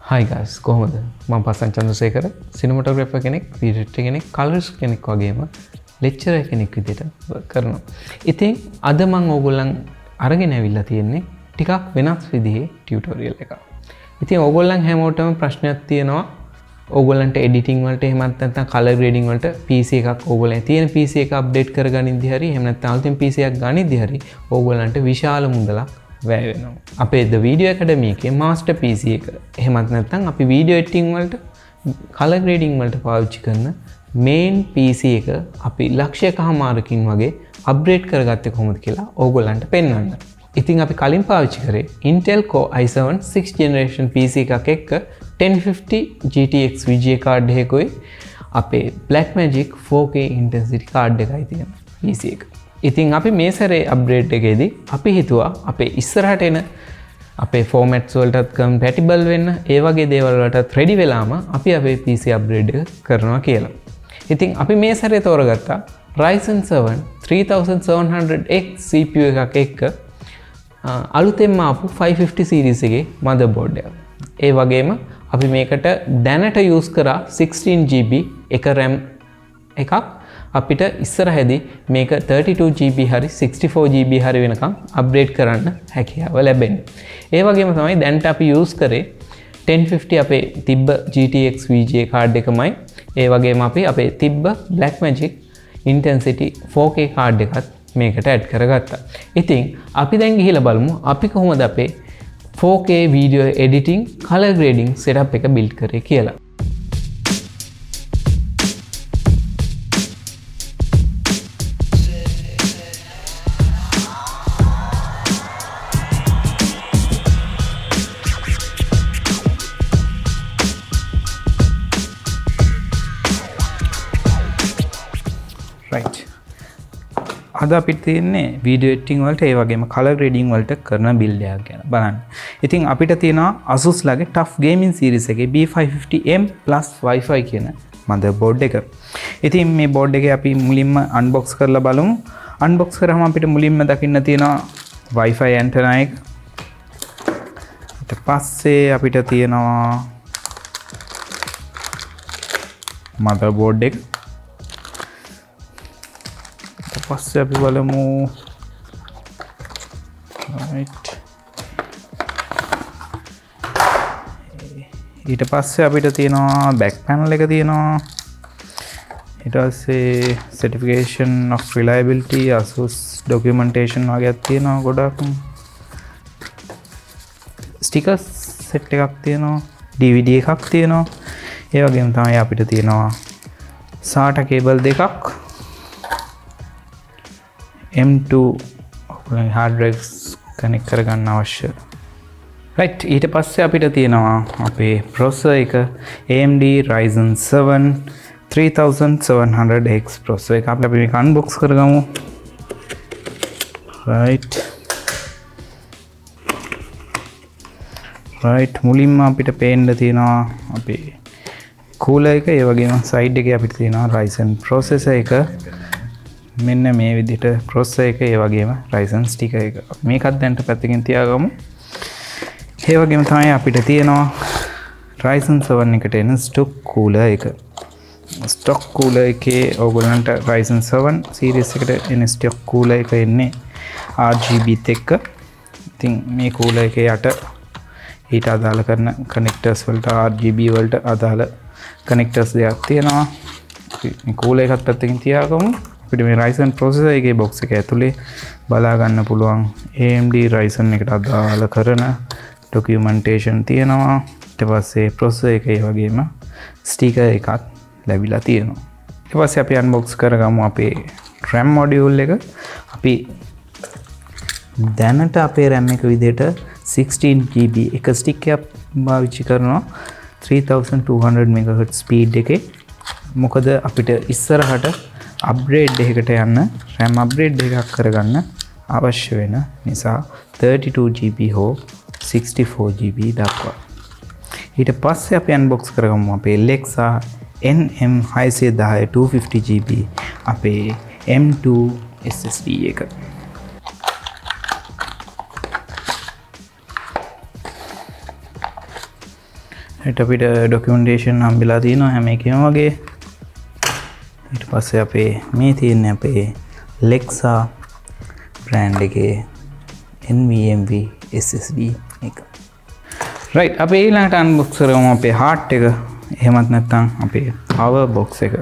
Hi guys, කොහොමද? මම පස්සන් චන්ද්‍රසේකර, සිනමැටෝග්‍රැෆර් කෙනෙක්, වීඩියෝ එඩිටර් කෙනෙක්, කලරිස්ට් කෙනෙක් වගේම ලෙක්චරර් කෙනෙක් විදිහට වර්ක් කරනවා. ඉතින් අද මම ඕගොල්ලන් අරගෙන ඇවිල්ලා තියෙන්නේ ටිකක් වෙනස් විදිහේ ටියුටෝරියල් එකක්. ඉතින් ඕගොල්ලන් හැමෝටම ප්‍රශ්නයක් තියෙනවා. ඕගොල්ලන්ට එඩිටින් වලට එහෙම නැත්නම් කලර් ග්‍රේඩින් වලට PC එකක් ඕගොල්ලන් තියෙන PC එක අප්ඩේට් කරගනින්දි හරි එහෙම නැත්නම් අලුතින් PC එකක් ගනිද්දි හරි ඕගොල්ලන්ට විශාල මුදලක් වැය වෙනවා. අපේ ද වීඩියෝ ඇකඩමි එකේ මාස්ටර් PC එක එහෙමත් නැත්නම් අපි වීඩියෝ එඩිටින් වලට කලර් ග්‍රේඩින් වලට පාවිච්චි කරන මේන් PC එක අපි ලක්ෂයකමාරකින් වගේ අප්ග්‍රේඩ් කරගත්තේ කොහොමද කියලා ඕගොල්ලන්ට පෙන්වන්න. ඉතින් අපි කලින් පාවිච්චි කරේ Intel Core i7 6th generation PC එකක් එක්ක 1050 GTX VGA කාඩ් එකකුයි අපේ Blackmagic 4K intensity කාඩ් එකයි තියෙන PC එක. ඉතින් අපි මේ සැරේ අප්ග්‍රේඩ් එකේදී අපි හිතුවා අපේ ඉස්සරහට එන අපේ ෆෝමැට්ස් වලටත් කම්පැටිබල් වෙන්න ඒ වගේ දේවල් වලටත් රෙඩි වෙලාම අපි අපේ PC අප්ග්‍රේඩ් එක කරනවා කියලා. ඉතින් අපි මේ සැරේ තෝරගත්තා Ryzen 7 3700X CPU එකක් එක්ක අලුතෙන්ම ආපු 550 series එකේ motherboard එක. ඒ වගේම අපි මේකට දැනට use කරා 16GB එක RAM එකක් අපිට ඉස්සරහදී මේක 32GB හරි 64GB හරි වෙනකම් අප්ග්‍රේඩ් කරන්න හැකියාව ලැබෙන්නේ. ඒ වගේම තමයි දැන්ට අපි use කරේ 1050 අපේ තිබ්බ GTX VGA කාඩ් එකමයි. ඒ වගේම අපි අපේ තිබ්බ Blackmagic Intensity 4K කාඩ් එකත් මේකට ඇඩ් කරගත්තා. ඉතින් අපි දැන් ගිහිල්ලා බලමු අපි කොහොමද අපේ 4K video editing color grading setup එක build කරේ කියලා. Right. අද අපිට තියෙන්නේ වීඩියෝ එඩිටින් වලට ඒ වගේම කලර් ග්‍රේඩින් වලට කරන බිල්ඩ් එකක් ගැන බලන්න. ඉතින් අපිට තියෙනවා ASUS ලගේ tough gaming series එකේ B550M plus Wi-Fi කියන motherboard එක. ඉතින් මේ board එකේ අපි මුලින්ම unbox කරලා බලමු. unbox කරාම අපිට මුලින්ම දකින්න තියෙනවා Wi-Fi antenna එක. ඊට පස්සේ අපිට තියෙනවා motherboard එක. පස්සේ අපි බලමු right ඊට පස්සේ අපිට තියෙනවා back panel එක තියෙනවා ඊට පස්සේ certification of reliability ASUS documentation වගේක් තියෙනවා ගොඩක් stickers set එකක් තියෙනවා DVD එකක් තියෙනවා ඒ වගේම තමයි අපිට තියෙනවා SATA cable දෙකක් M2 hard drives connect කරගන්න අවශ්‍ය. right ඊට පස්සේ අපිට තියෙනවා අපේ processor එක AMD RYZEN 7 3700X processor එක. අපි මේක unbox කරගමු. right මුලින්ම අපිට පේන්න තියෙනවා අපේ cooler එක. ඒ වගේම side එකේ අපිට තියෙනවා Ryzen processor එක. මෙන්න මේ විදිහට processor එක ඒ වගේම Ryzen sticker එක. මේකත් දැන්ට පැත්තකින් තියාගමු. ඒ වගේම තමයි අපිට තියෙනවා Ryzen 7 එකට එන stock cooler එක. stock cooler එකේ ඕගොල්ලන්ට Ryzen 7 series එකට එන stock cooler එක එන්නේ RGB එක්ක. ඉතින් මේ cooler එකේ යට ඊට අදාළ කරන connectors වලට RGB වලට අදාළ connectors දෙකක් තියෙනවා. මේ cooler එකත් පැත්තකින් තියාගමු. අපිට මේ Ryzen processor එකේ box එක ඇතුලේ බලා ගන්න පුළුවන් AMD Ryzen එකට අදාළ කරන documentation තියෙනවා. ඊට පස්සේ processor එකේ වගේම sticker එකක් ලැබිලා තියෙනවා. ඊට පස්සේ අපි unbox කරගමු අපේ RAM module එක. අපි දැනට අපේ RAM එක විදිහට 16GB එක stick එකක් පාවිච්චි කරනවා 3200 MHz speed එකේ. මොකද අපිට ඉස්සරහට අප්ග්‍රේඩ් එකකට යන්න RAM අප්ග්‍රේඩ් එකක් කරගන්න අවශ්‍ය වෙන නිසා 32GB හෝ 64GB දක්වා. ඊට පස්සේ අපි unbox කරගමු අපේ Alexa NM610 250GB අපේ M2 SSD එක. ඊට අපිට ඩොකියුමන්ටේෂන් හම්බෙලා තියෙනවා හැම එකම වගේ. ඊට පස්සේ අපේ මේ තියෙන්නේ අපේ Lexa brand එකේ NVMe SSD එක. right අපි ඊළඟට unbox කරමු අපේ heart එක. එහෙමත් නැත්නම් අපේ power box එක.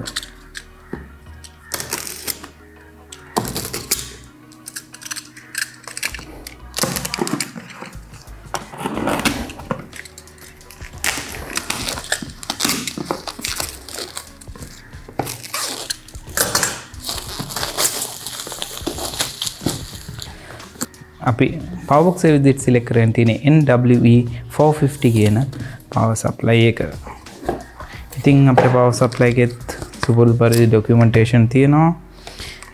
අපි power box එක විදිහට select කරගෙන තියෙන්නේ NWE 450 කියන power supply එක. ඉතින් අපේ power supply එකෙත් සුපුරුදු පරිදි documentation තියෙනවා.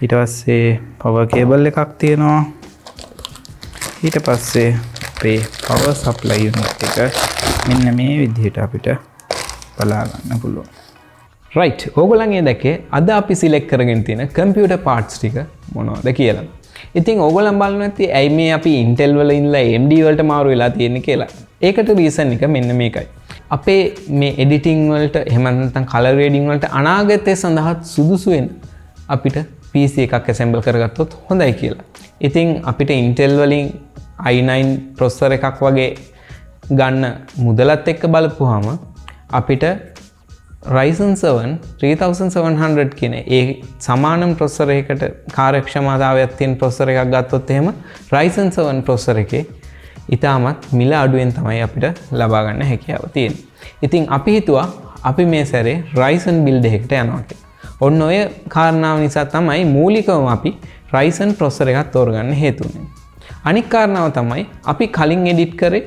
ඊට පස්සේ power cable එකක් තියෙනවා. ඊට පස්සේ අපේ power supply unit එක මෙන්න මේ විදිහට අපිට බලා ගන්න පුළුවන්. right ඕගොල්ලන්ගේ දැක්කේ අද අපි select කරගෙන තියෙන computer parts ටික මොනවද කියලා. ඉතින් ඕගොල්ලන් බලන්න ඇති ඇයි මේ අපි Intel වල ඉඳලා AMD වලට මාරු වෙලා තියෙන්නේ කියලා. ඒකට රීසන් එක මෙන්න මේකයි. අපේ මේ editing වලට එහෙම නැත්නම් color grading වලට අනාගතයේ සඳහා සුදුසු වෙන අපිට PC එකක් assemble කරගත්තොත් හොඳයි කියලා. ඉතින් අපිට Intel වලින් i9 processor එකක් වගේ ගන්න මුදලත් එක්ක බලපුවාම අපිට Ryzen 7 3700 කියන ඒ සමානම processor එකකට කාර්යක්ෂමතාවයක් තියෙන processor එකක් ගත්තොත් එහෙම Ryzen 7 processor එකේ ඉතාමත් මිල අඩුවෙන් තමයි අපිට ලබා ගන්න හැකියාව තියෙන්නේ. ඉතින් අපි හිතුවා අපි මේ සැරේ Ryzen build එකකට යනවා කියලා. ඔන්න ඔය කාරණාව නිසා තමයි මූලිකවම අපි Ryzen processor එකක් තෝරගන්න හේතු වෙන්නේ. අනිත් කාරණාව තමයි අපි කලින් edit කරේ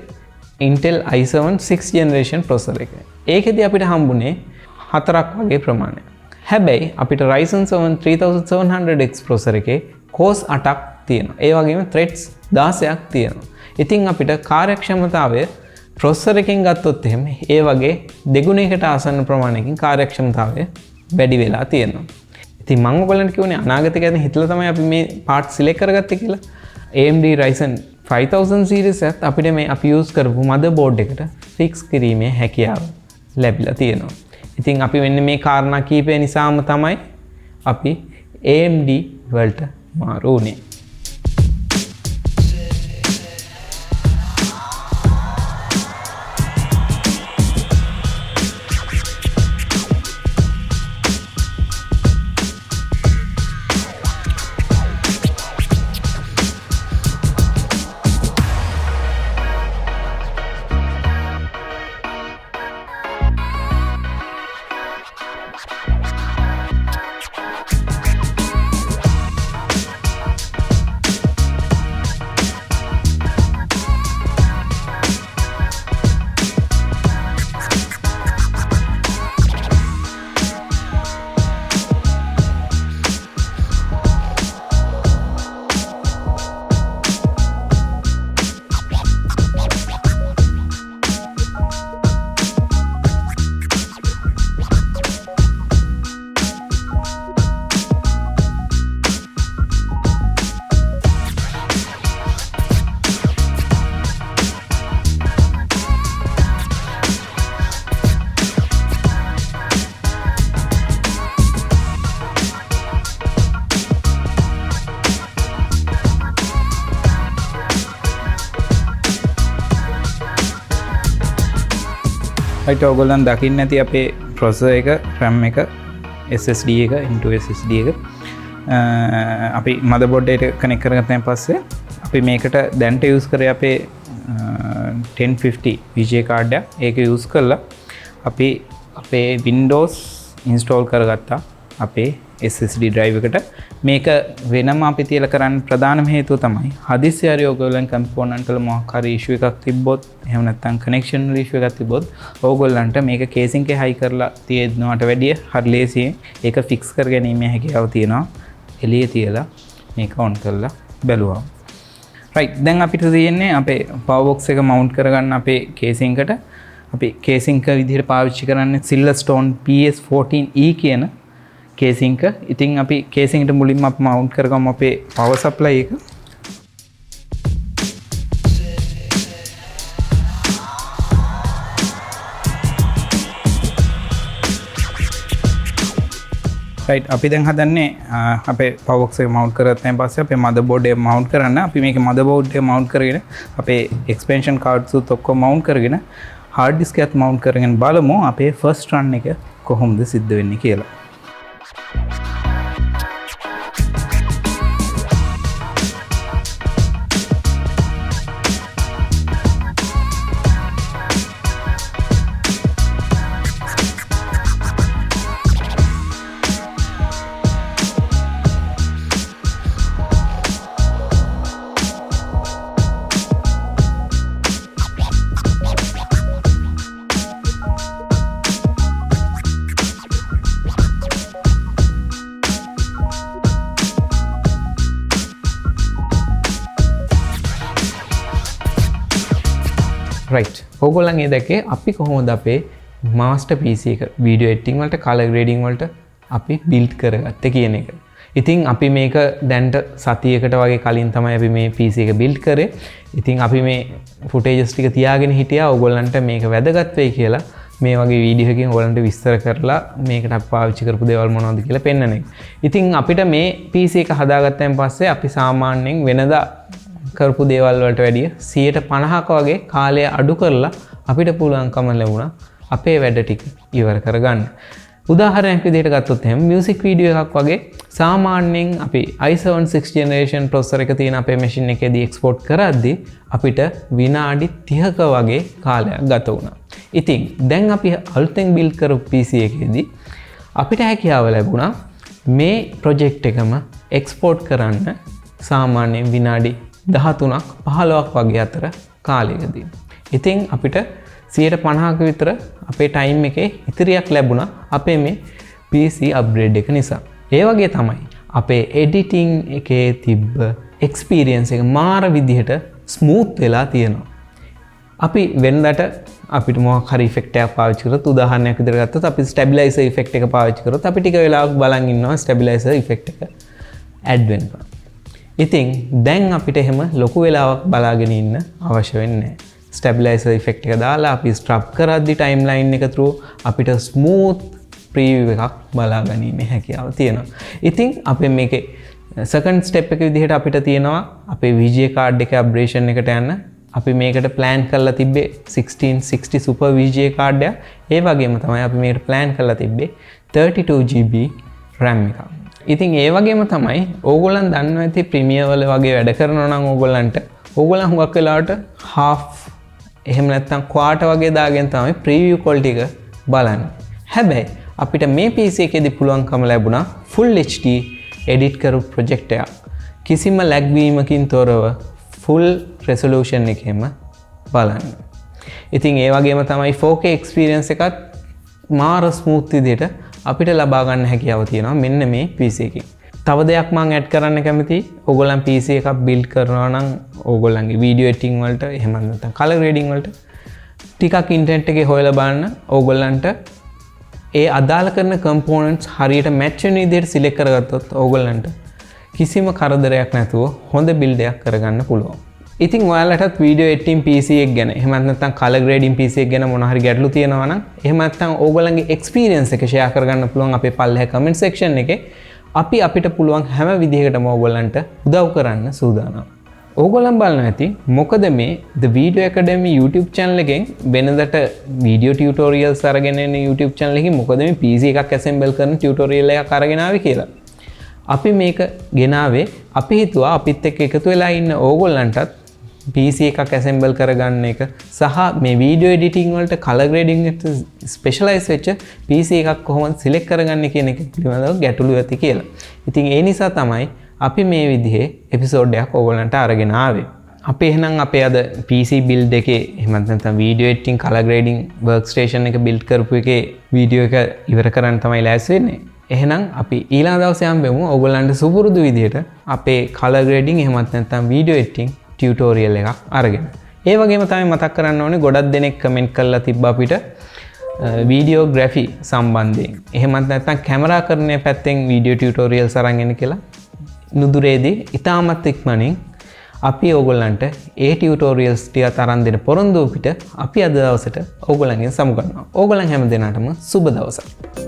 Intel i7 6th generation processor එක. ඒකෙදි අපිට හම්බුනේ 4ක් වගේ ප්‍රමාණයක්. හැබැයි අපිට Ryzen 7 3700X processor එකේ cores 8ක් තියෙනවා. ඒ වගේම threads 16ක් තියෙනවා. ඉතින් අපිට කාර්යක්ෂමතාවය processor එකෙන් ගත්තොත් එහෙම ඒ වගේ දෙගුණයකට ආසන්න ප්‍රමාණයකින් කාර්යක්ෂමතාවය වැඩි වෙලා තියෙනවා. ඉතින් මම ඔයගලන්ට කියුනේ අනාගතය ගැන හිතලා තමයි අපි මේ part select කරගත්තේ කියලා. AMD Ryzen 5000 series එකත් අපිට මේ අපි use කරපු motherboard එකට fix කිරීමේ හැකියාව ලැබිලා තියෙනවා. ඉතින් අපි වෙන්නේ මේ කාරණා කීපය නිසාම තමයි අපි AMD වලට මාරු වුණේ. right ඔයගොල්ලන් දකින්න ඇති අපේ processor එක RAM එක SSD එක into SSD එක අපි motherboard එකට connect කරගත්තන් පස්සේ අපි මේකට දැන්ට use කරේ අපේ 1050 VGA card එක. ඒක use කරලා අපි අපේ Windows install කරගත්තා අපේ SSD drive එකට. මේක වෙනම අපි තියලා කරන්න ප්‍රධානම හේතුව තමයි හදිස්සි හරි ඔයගොල්ලන් component වල මොකක් හරි issue එකක් තිබ්බොත් එහෙම නැත්නම් connection වල issue එකක් තිබ්බොත් ඔයගොල්ලන්ට මේක casing එක high කරලා තියෙනවට වැඩිය හරි ලේසියෙන් ඒක fix කරගැනීමේ හැකියාව තියෙනවා. එළියේ තියලා මේක on කරලා බැලුවා. right දැන් අපිට තියෙන්නේ අපේ power box එක mount කරගන්න අපේ casing එකට අපි casing එක විදිහට පාවිච්චි කරන්නේ Silverstone PS14E කියන casing එක. ඉතින් අපි casing එකට මුලින්ම අපි mount කරගමු අපේ power supply එක. right අපි දැන් හදන්නේ අපේ power box එක mount කරගත්තන් පස්සේ අපේ motherboard එක mount කරන්න අපි මේක motherboard එක mount කරගෙන අපේ expansion cards උත් ඔක්කොම mount කරගෙන hard disk එකත් mount කරගෙන බලමු අපේ first run එක කොහොමද සිද්ධ වෙන්නේ කියලා. right ඕගොල්ලන් ඒ දැකේ අපි කොහොමද අපේ master PC එක video editing වලට color grading වලට අපි build කරගත්තේ කියන එක. ඉතින් අපි මේක දැන්ට සතියකට වගේ කලින් තමයි අපි මේ PC එක build කරේ. ඉතින් අපි මේ footages ටික තියාගෙන හිටියා ඕගොල්ලන්ට මේක වැදගත් වෙයි කියලා මේ වගේ වීඩියෝ එකකින් ඕගොල්ලන්ට විස්තර කරලා මේකට අපි පාවිච්චි කරපු දේවල් මොනවද කියලා පෙන්නන එක. ඉතින් අපිට මේ PC එක හදාගත්තන් පස්සේ අපි සාමාන්‍යයෙන් වෙනදා කරපු දේවල් වලට වැඩිය 50%ක වගේ කාලය අඩු කරලා අපිට පුළුවන්කම ලැබුණා අපේ වැඩ ටික ඉවර කරගන්න. උදාහරණයක් විදිහට ගත්තොත් එහෙනම් මියුසික් වීඩියෝ එකක් වගේ සාමාන්‍යයෙන් අපි i7 6th generation processor එක තියෙන අපේ machine එකේදී export කරද්දී අපිට විනාඩි 30ක වගේ කාලයක් ගත වුණා. ඉතින් දැන් අපි අලුතෙන් build කරපු PC එකේදී අපිට හැකියාව ලැබුණා මේ project එකම export කරන්න සාමාන්‍යයෙන් විනාඩි 13ක් 15ක් වගේ අතර කාලයකදී. ඉතින් අපිට 50%ක විතර අපේ ටයිම් එකේ ඉතිරියක් ලැබුණා අපේ මේ PC අප්ග්‍රේඩ් එක නිසා. ඒ වගේ තමයි අපේ එඩිටිං එකේ තිබ්බ එක්ස්පීරියන්ස් එක මාර විදිහට ස්මූත් වෙලා තියෙනවා. අපි වෙනදට අපිට මොකක් හරි ඉෆෙක්ට් එකක් පාවිච්චි කරොත් උදාහරණයක් විදිහට ගත්තොත් අපි ස්ටැබිලයිසර් ඉෆෙක්ට් එක පාවිච්චි කරොත් අපි ටික වෙලාවක් බලන් ඉන්නවා ස්ටැබිලයිසර් ඉෆෙක්ට් එක ඇඩ් වෙනවා. ඉතින් දැන් අපිට එහෙම ලොකු වෙලාවක් බලාගෙන ඉන්න අවශ්‍ය වෙන්නේ නැහැ. ස්ටැබිලයිසර් ඉෆෙක්ට් එක දාලා අපි ස්ක්‍රබ් කරද්දි ටයිම්ලයින් එක through අපිට ස්මූත් ප්‍රීවිව් එකක් බලා ගැනීමේ හැකියාව තියෙනවා. ඉතින් අපි මේකේ සෙකන්ඩ් ස්ටෙප් එක විදිහට අපිට තියෙනවා අපේ VGA කාඩ් එකේ අප්ග්‍රේඩේෂන් එකට යන්න. අපි මේකට ප්ලෑන් කරලා තිබ්බේ 1660 super VGA කාඩ් එක. ඒ වගේම තමයි අපි මේකට ප්ලෑන් කරලා තිබ්බේ 32GB RAM එකක්. ඉතින් ඒ වගේම තමයි ඕගොල්ලන් දන්නවා ඇති ප්‍රීමියර් වල වගේ වැඩ කරනවා නම් ඕගොල්ලන් හුඟක් වෙලාවට half එහෙම නැත්නම් quarter වගේ දාගෙන තමයි preview quality එක බලන්නේ. හැබැයි අපිට මේ PC එකේදී පුළුවන්කම ලැබුණා full HD edit කරපු project එකක්. කිසිම lag වීමකින් තොරව full resolution එකෙම බලන්න. ඉතින් ඒ වගේම තමයි 4K experience එකත් මාර smooth විදිහට අපිට ලබා ගන්න හැකියාව තියෙනවා මෙන්න මේ PC එකකින්. තව දෙයක් මම ඇඩ් කරන්න කැමතියි. ඕගොල්ලන් PC එකක් build කරනවා නම් ඕගොල්ලන්ගේ video editing වලට එහෙම නැත්නම් color grading වලට ටිකක් ඉන්ටර්නෙට් එකේ හොයලා බලන්න. ඕගොල්ලන්ට ඒ අදාළ කරන components හරියට match වෙන විදිහට select කරගත්තොත් ඕගොල්ලන්ට කිසිම කරදරයක් නැතුව හොඳ build එකක් කරගන්න පුළුවන්. ඉතින් ඔයාලටත් video editing PC එක ගැන එහෙම නැත්නම් color grading PC එක ගැන මොන හරි ගැටලු තියෙනවා නම් එහෙම නැත්නම් ඕගොල්ලන්ගේ experience එක share කරගන්න පුළුවන් අපේ පල්ලෙහා comment section එකේ. අපිට පුළුවන් හැම විදිහකටම ඕගොල්ලන්ට උදව් කරන්න සූදානම්. ඕගොල්ලන් බලන්න ඇති මොකද මේ The Video Academy YouTube channel එකෙන් වෙනදට video tutorials අරගෙන එන YouTube channel එකකින් මොකද මේ PC එකක් assemble කරන tutorial එකක් අරගෙන ආවේ කියලා. අපි මේක ගෙනාවේ අපි හිතුවා අපිත් එක්ක එකතු වෙලා ඉන්න ඕගොල්ලන්ටත් PC එකක් assemble කරගන්න එක සහ මේ video editing වලට color grading එකට specialize වෙච්ච PC එකක් කොහොමද select කරගන්නේ කියන එක පිළිබඳව ගැටලු ඇති කියලා. ඉතින් ඒ නිසා තමයි අපි මේ විදිහේ එපිසෝඩ් එකක් ඕගොල්ලන්ට අරගෙන ආවේ. අපි එහෙනම් අපේ අද PC build එකේ එහෙම නැත්නම් video editing color grading workstation එක build කරපු එකේ වීඩියෝ එක ඉවර කරන්න තමයි ලෑස්ති වෙන්නේ. එහෙනම් අපි ඊළඟ දවසේ හම්බෙමු ඕගොල්ලන්ට සුපුරුදු විදිහට අපේ color grading එහෙමත් නැත්නම් video editing tutorial එකක් අරගෙන. ඒ වගේම තමයි මතක් කරන්න ඕනේ ගොඩක් දෙනෙක් කමෙන්ට් කරලා තිබ්බ අපිට videography සම්බන්ධයෙන්. එහෙමත් නැත්නම් කැමරා කරන පැත්තෙන් video tutorials අරන් එන්න කියලා. නුදුරේදී ඉතාමත් ඉක්මනින් අපි ඕගොල්ලන්ට ඒ tutorials ටික අරන් දෙන පොරොන්දු පිට අපි අද දවසට ඕගොල්ලන්ගෙන් සමුගන්නවා. ඕගොල්ලන් හැම දිනකටම සුබ දවසක්.